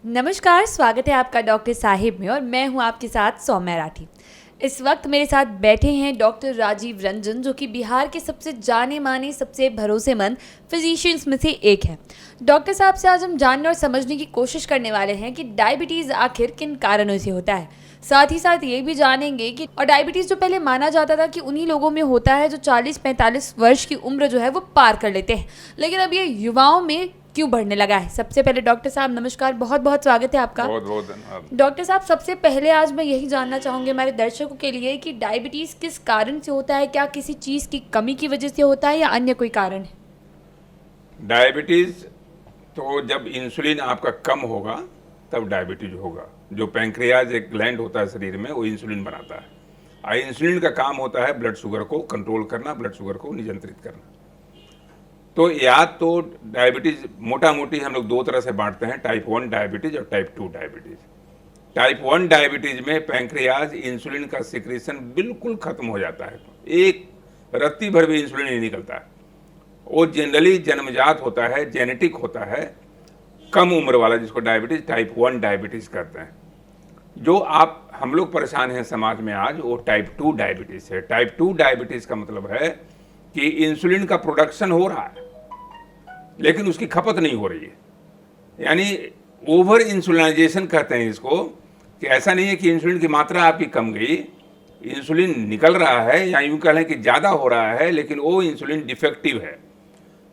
नमस्कार, स्वागत है आपका डॉक्टर साहिब में और मैं हूं आपके साथ सौम्या राठी। इस वक्त मेरे साथ बैठे हैं डॉक्टर राजीव रंजन, जो कि बिहार के सबसे जाने माने, सबसे भरोसेमंद फिजिशियंस में से एक है। डॉक्टर साहब से आज हम जानने और समझने की कोशिश करने वाले हैं कि डायबिटीज़ आखिर किन कारणों से होता है। साथ ही साथ ये भी जानेंगे कि और डायबिटीज़ जो पहले माना जाता था कि उन्हीं लोगों में होता है जो 40-45 वर्ष की उम्र जो है वो पार कर लेते हैं, लेकिन अब ये युवाओं में क्यों बढ़ने लगा है। सबसे पहले डॉक्टर साहब नमस्कार, बहुत बहुत स्वागत है आपका। बहुत बहुत धन्यवाद। डॉक्टर साहब, सबसे पहले आज मैं यही जानना चाहूँगी हमारे दर्शकों के लिए कि डायबिटीज़ किस कारण से होता है, क्या किसी चीज़ की कमी की वजह से होता है या अन्य कोई कारण है? डायबिटीज तो जब इंसुलिन आपका कम होगा तब डायबिटीज होगा। जो पैंक्रियाज एक ग्लैंड होता है शरीर में, वो इंसुलिन बनाता है और इंसुलिन का काम होता है ब्लड शुगर को कंट्रोल करना, ब्लड शुगर को नियंत्रित करना। तो या तो डायबिटीज मोटा मोटी हम लोग दो तरह से बांटते हैं, टाइप 1 डायबिटीज और टाइप 2 डायबिटीज। टाइप 1 डायबिटीज में पैंक्रियाज इंसुलिन का सिक्रीशन बिल्कुल खत्म हो जाता है, एक रत्ती भर भी इंसुलिन नहीं निकलता है। वो जनरली जन्मजात होता है, जेनेटिक होता है, कम उम्र वाला, जिसको डायबिटीज टाइप 1 डायबिटीज कहते हैं। जो आप हम लोग परेशान हैं समाज में आज, वो टाइप 2 डायबिटीज है। टाइप 2 डायबिटीज का मतलब है कि इंसुलिन का प्रोडक्शन हो रहा है लेकिन उसकी खपत नहीं हो रही है, यानी ओवर इंसुलिनाइजेशन कहते हैं इसको। कि ऐसा नहीं है कि इंसुलिन की मात्रा आपकी कम गई, इंसुलिन निकल रहा है, या यूं कह लें कि ज़्यादा हो रहा है, लेकिन वो इंसुलिन डिफेक्टिव है।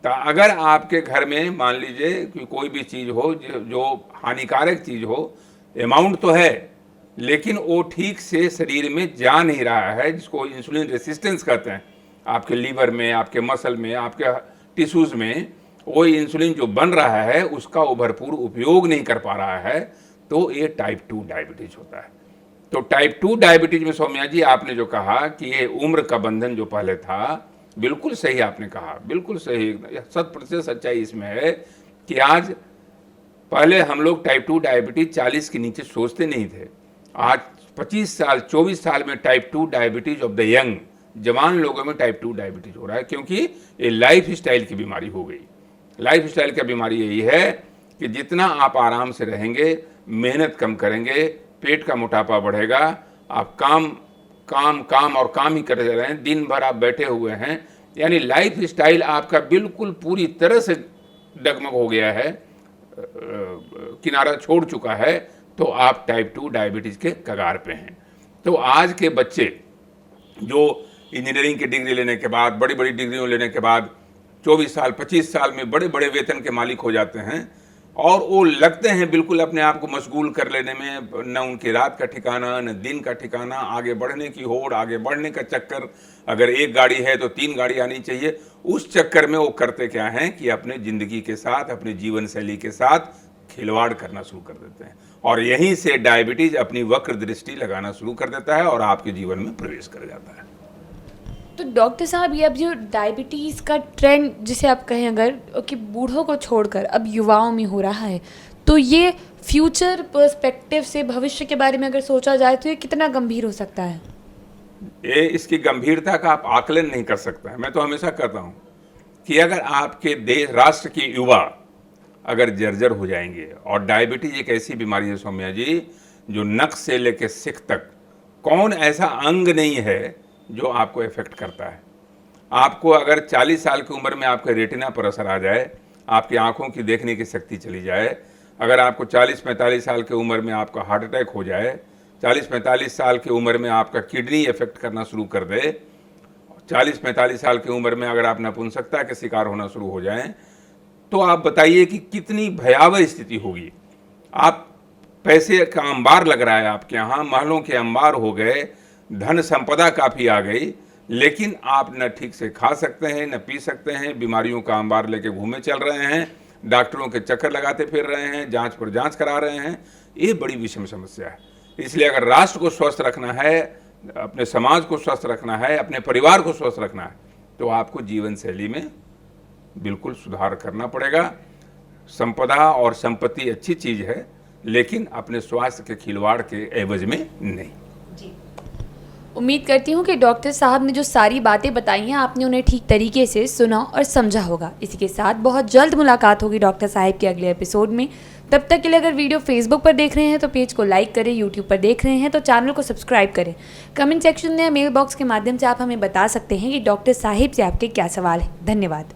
तो अगर आपके घर में मान लीजिए कि कोई भी चीज़ हो जो हानिकारक चीज़ हो, अमाउंट तो है लेकिन वो ठीक से शरीर में जा नहीं रहा है, जिसको इंसुलिन रेसिस्टेंस कहते हैं। आपके लीवर में, आपके मसल में, आपके टिश्यूज़ में वो इंसुलिन जो बन रहा है उसका वो भरपूर उपयोग नहीं कर पा रहा है, तो ये टाइप 2 डायबिटीज होता है। तो टाइप 2 डायबिटीज में सौम्या जी, आपने जो कहा कि ये उम्र का बंधन जो पहले था, बिल्कुल सही आपने कहा, बिल्कुल सही, 100% सच्चाई इसमें है कि आज पहले हम लोग टाइप 2 डायबिटीज 40 के नीचे सोचते नहीं थे। आज 25 साल 24 साल में type 2 diabetes of the young, जवान लोगों में टाइप 2 डायबिटीज हो रहा है, क्योंकि ये लाइफ स्टाइल की बीमारी हो गई। लाइफ स्टाइल की बीमारी यही है कि जितना आप आराम से रहेंगे, मेहनत कम करेंगे, पेट का मोटापा बढ़ेगा, आप काम काम काम और काम ही करते रहे हैं, दिन भर आप बैठे हुए हैं, यानी लाइफ स्टाइल आपका बिल्कुल पूरी तरह से डगमग हो गया है, किनारा छोड़ चुका है, तो आप टाइप 2 डायबिटीज़ के कगार पे हैं। तो आज के बच्चे जो इंजीनियरिंग की डिग्री लेने के बाद, बड़ी बड़ी डिग्रियों लेने के बाद 24 साल 25 साल में बड़े बड़े वेतन के मालिक हो जाते हैं और वो लगते हैं बिल्कुल अपने आप को मशगूल कर लेने में, न उनकी रात का ठिकाना न दिन का ठिकाना, आगे बढ़ने की होड़, आगे बढ़ने का चक्कर। अगर एक गाड़ी है तो 3 गाड़ी आनी चाहिए। उस चक्कर में वो करते क्या हैं कि अपने ज़िंदगी के साथ, अपने जीवन शैली के साथ खिलवाड़ करना शुरू कर देते हैं और यहीं से डायबिटीज़ अपनी वक्र दृष्टि लगाना शुरू कर देता है और आपके जीवन में प्रवेश कर जाता है। तो डॉक्टर साहब, ये अब जो डायबिटीज़ का ट्रेंड जिसे आप कहें अगर, कि बूढ़ों को छोड़कर अब युवाओं में हो रहा है, तो ये फ्यूचर पर्सपेक्टिव से, भविष्य के बारे में अगर सोचा जाए तो ये कितना गंभीर हो सकता है? ये इसकी गंभीरता का आप आकलन नहीं कर सकते हैं। मैं तो हमेशा कहता हूँ कि अगर आपके देश राष्ट्र के युवा अगर जर्जर हो जाएंगे, और डायबिटीज एक ऐसी बीमारी है सौम्या जी, जो नक से लेकर सिख तक कौन ऐसा अंग नहीं है जो आपको इफेक्ट करता है। आपको अगर 40 साल की उम्र में आपके रेटिना पर असर आ जाए, आपकी आंखों की देखने की शक्ति चली जाए, अगर आपको 40-45 साल की उम्र में आपका हार्ट अटैक हो जाए, 40-45 साल की उम्र में आपका किडनी इफेक्ट करना शुरू कर दे, 40-45 साल की उम्र में अगर आप नपुंसकता के शिकार होना शुरू हो जाएं, तो आप बताइए कि कितनी भयावह स्थिति होगी। आप पैसे का अंबार लग रहा है आपके यहाँ, महलों के अंबार हो गए, धन संपदा काफ़ी आ गई, लेकिन आप न ठीक से खा सकते हैं, न पी सकते हैं, बीमारियों का अंबार लेके घूमे चल रहे हैं, डॉक्टरों के चक्कर लगाते फिर रहे हैं, जांच पर जांच करा रहे हैं। ये बड़ी विषम समस्या है। इसलिए अगर राष्ट्र को स्वस्थ रखना है, अपने समाज को स्वस्थ रखना है, अपने परिवार को स्वस्थ रखना है, तो आपको जीवन शैली में बिल्कुल सुधार करना पड़ेगा। संपदा और संपत्ति अच्छी चीज़ है, लेकिन अपने स्वास्थ्य के खिलवाड़ के एवज में नहीं। उम्मीद करती हूँ कि डॉक्टर साहब ने जो सारी बातें बताई हैं आपने उन्हें ठीक तरीके से सुना और समझा होगा। इसी के साथ बहुत जल्द मुलाकात होगी डॉक्टर साहब के अगले एपिसोड में। तब तक के लिए अगर वीडियो फेसबुक पर देख रहे हैं तो पेज को लाइक करें, यूट्यूब पर देख रहे हैं तो चैनल को सब्सक्राइब करें। कमेंट सेक्शन में या मेल बॉक्स के माध्यम से आप हमें बता सकते हैं कि डॉक्टर साहिब से आपके क्या सवाल हैं। धन्यवाद।